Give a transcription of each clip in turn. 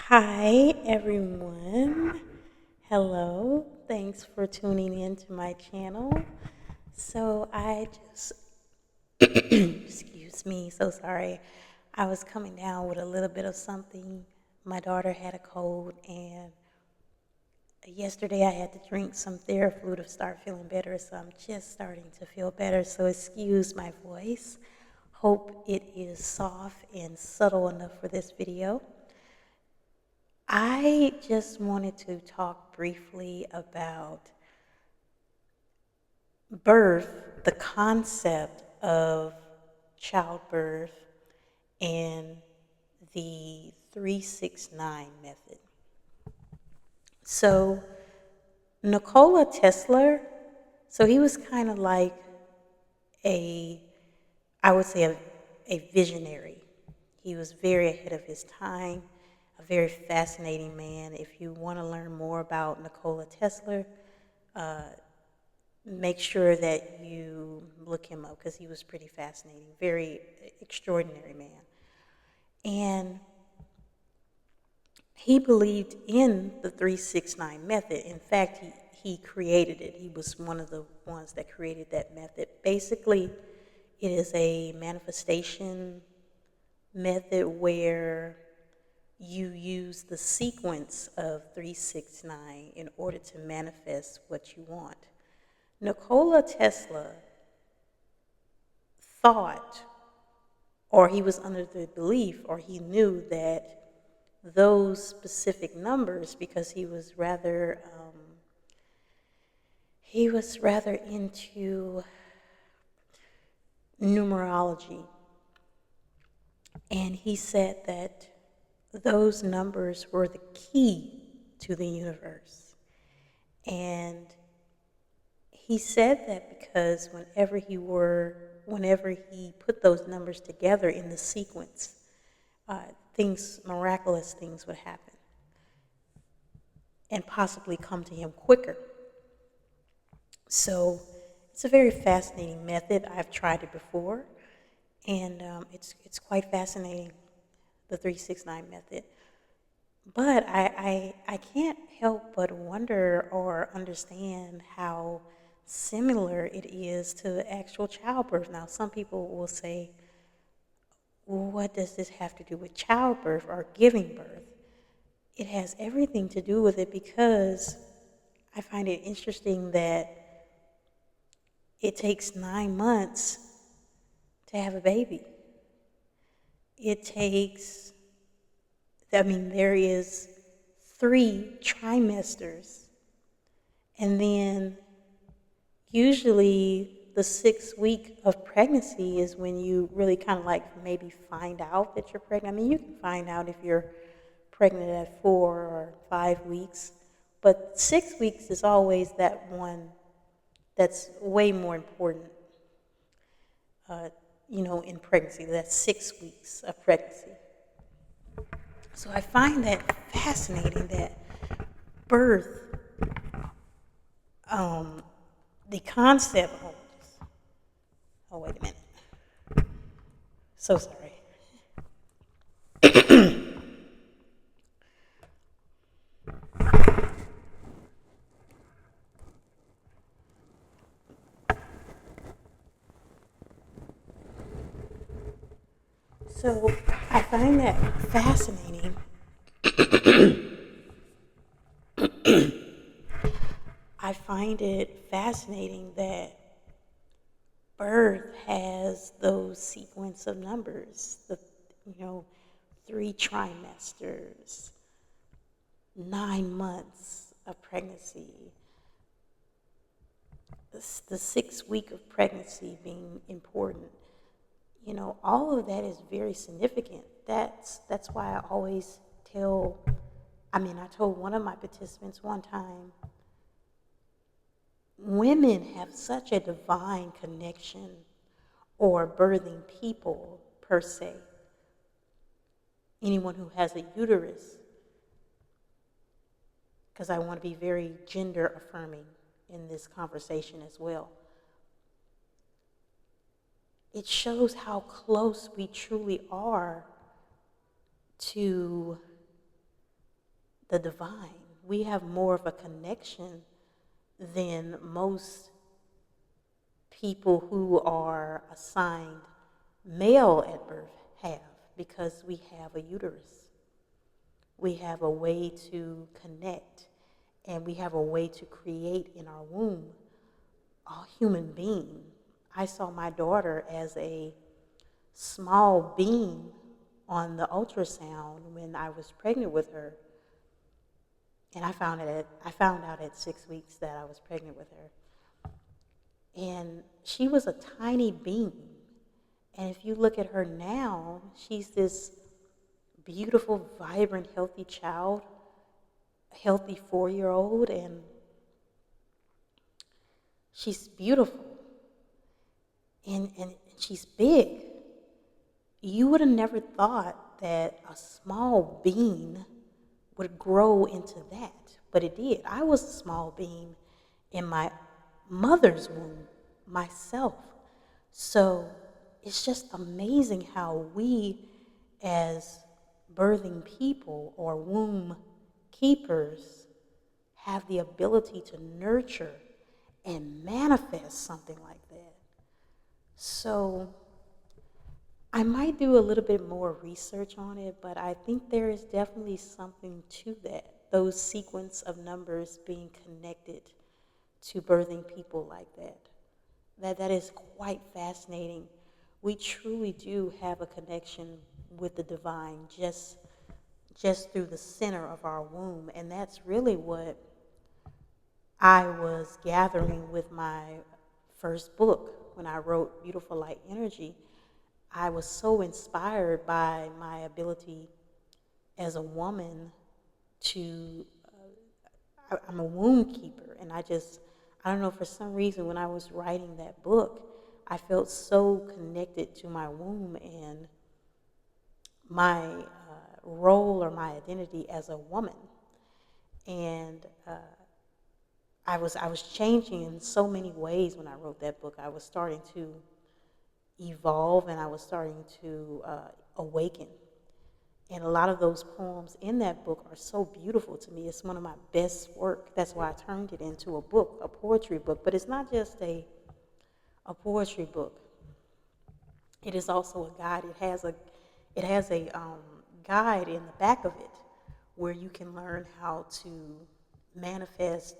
Hi, everyone. Hello. Thanks for tuning in to my channel. So, excuse me, so sorry. I was coming down with a little bit of something. My daughter had a cold, and yesterday I had to drink some Theraflu to start feeling better. So, I'm just starting to feel better. So, excuse my voice. Hope it is soft and subtle enough for this video. I just wanted to talk briefly about birth, the concept of childbirth, and the 369 method. So, Nikola Tesla, so he was kind of like a, I would say, a visionary. He was very ahead of his time, a very fascinating man. If you want to learn more about Nikola Tesla, make sure that you look him up because he was pretty fascinating, very extraordinary man. And he believed in the 369 method. In fact, he created it. He was one of the ones that created that method. Basically, it is a manifestation method where you use the sequence of 369 in order to manifest what you want. Nikola Tesla thought, or he was under the belief, or he knew that those specific numbers, because he was rather into numerology, and he said that those numbers were the key to the universe. And he said that because whenever he put those numbers together in the sequence, miraculous things would happen and possibly come to him quicker. So it's a very fascinating method. I've tried it before, and it's quite fascinating, the 369 method. But I can't help but wonder or understand how similar it is to actual childbirth. Now, some people will say, well, what does this have to do with childbirth or giving birth? It has everything to do with it because I find it interesting that it takes 9 months to have a baby. There is 3 trimesters, and then usually the 6th week of pregnancy is when you really kind of like maybe find out that you're pregnant. I mean, you can find out if you're pregnant at 4 or 5 weeks, but 6 weeks is always that one that's way more important, in pregnancy. That's 6 weeks of pregnancy. So I find that fascinating that birth, the concept, wait a minute. So sorry. So I find that fascinating. I find it fascinating that birth has those sequence of numbers, you know, 3 trimesters, 9 months of pregnancy, the 6th week of pregnancy being important. All of that is very significant. That's why I always I told one of my participants one time, women have such a divine connection, or birthing people per se, anyone who has a uterus, because I want to be very gender affirming in this conversation as well. It shows how close we truly are to the divine. We have more of a connection than most people who are assigned male at birth have, because we have a uterus. We have a way to connect, and we have a way to create in our womb a human being. I saw my daughter as a small being on the ultrasound when I was pregnant with her. And I found out at 6 weeks that I was pregnant with her. And she was a tiny being. And if you look at her now, she's this beautiful, vibrant, healthy child, a healthy 4-year-old, and she's beautiful. And she's big. You would have never thought that a small being would grow into that, but it did. I was a small being in my mother's womb myself. So it's just amazing how we, as birthing people or womb keepers, have the ability to nurture and manifest something like that. So I might do a little bit more research on it, but I think there is definitely something to that, those sequence of numbers being connected to birthing people like that. That is quite fascinating. We truly do have a connection with the divine just through the center of our womb, and that's really what I was gathering with my first book when I wrote Beautiful Light Energy. I was so inspired by my ability as a woman to, I'm a womb keeper, and I don't know, for some reason when I was writing that book, I felt so connected to my womb and my role or my identity as a woman. And I was changing in so many ways when I wrote that book. I was starting to evolve, and I was starting to awaken. And a lot of those poems in that book are so beautiful to me. It's one of my best work. That's why I turned it into a book, a poetry book. But it's not just a poetry book. It is also a guide. It has a guide in the back of it where you can learn how to manifest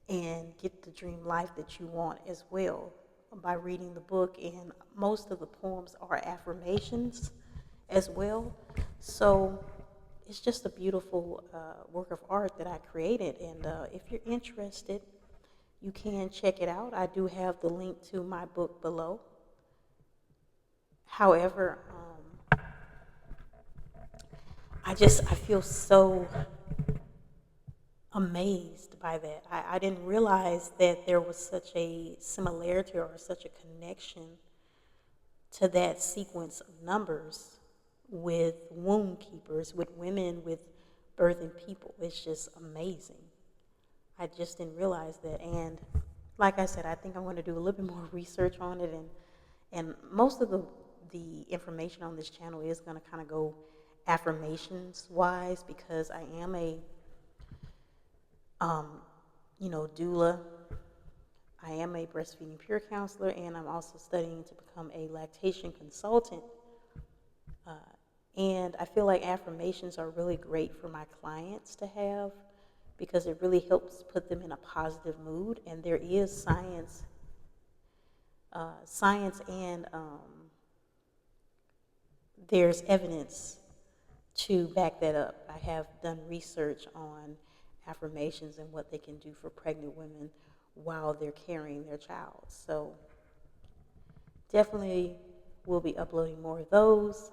and get the dream life that you want as well by reading the book. And most of the poems are affirmations as well. So it's just a beautiful work of art that I created. And if you're interested, you can check it out. I do have the link to my book below. However, I feel so amazed by that. I didn't realize that there was such a similarity or such a connection to that sequence of numbers with womb keepers, with women, with birthing people. It's just amazing. I just didn't realize that. And like I said, I think I'm going to do a little bit more research on it. And most of the information on this channel is going to kind of go affirmations wise, because I am a doula. I am a breastfeeding peer counselor, and I'm also studying to become a lactation consultant. And I feel like affirmations are really great for my clients to have, because it really helps put them in a positive mood. And there is science and there's evidence to back that up. I have done research on affirmations and what they can do for pregnant women while they're carrying their child. So definitely we'll be uploading more of those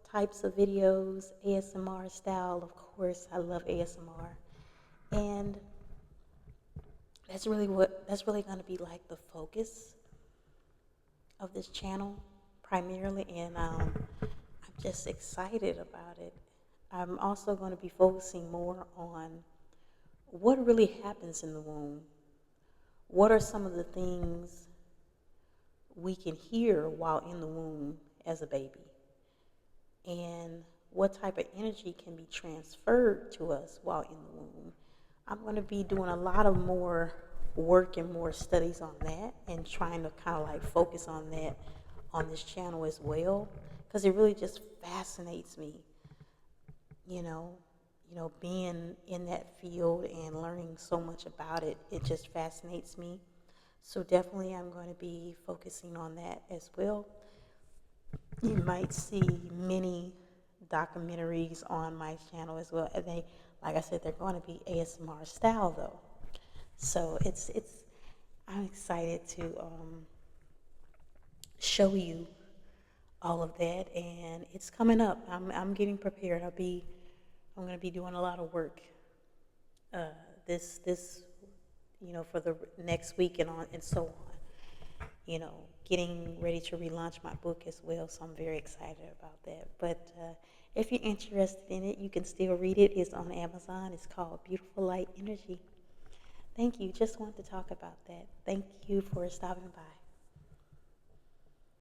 types of videos, ASMR style, of course. I love ASMR. And that's really going to be like the focus of this channel primarily, and I'm just excited about it. I'm also going to be focusing more on what really happens in the womb. What are some of the things we can hear while in the womb as a baby? And what type of energy can be transferred to us while in the womb. I'm going to be doing a lot of more work and more studies on that and trying to kind of like focus on that on this channel as well, because it really just fascinates me, you know, being in that field and learning so much about it. It just fascinates me. So definitely I'm going to be focusing on that as well. You might see many documentaries on my channel as well. And they, like I said, they're going to be ASMR style though. So I'm excited to show you all of that, and it's coming up. I'm getting prepared. I'm going to be doing a lot of work this for the next week and on and so on. Getting ready to relaunch my book as well, so I'm very excited about that. But if you're interested in it, you can still read it. It's on Amazon. It's called Beautiful Light Energy. Thank you. Just wanted to talk about that. Thank you for stopping by.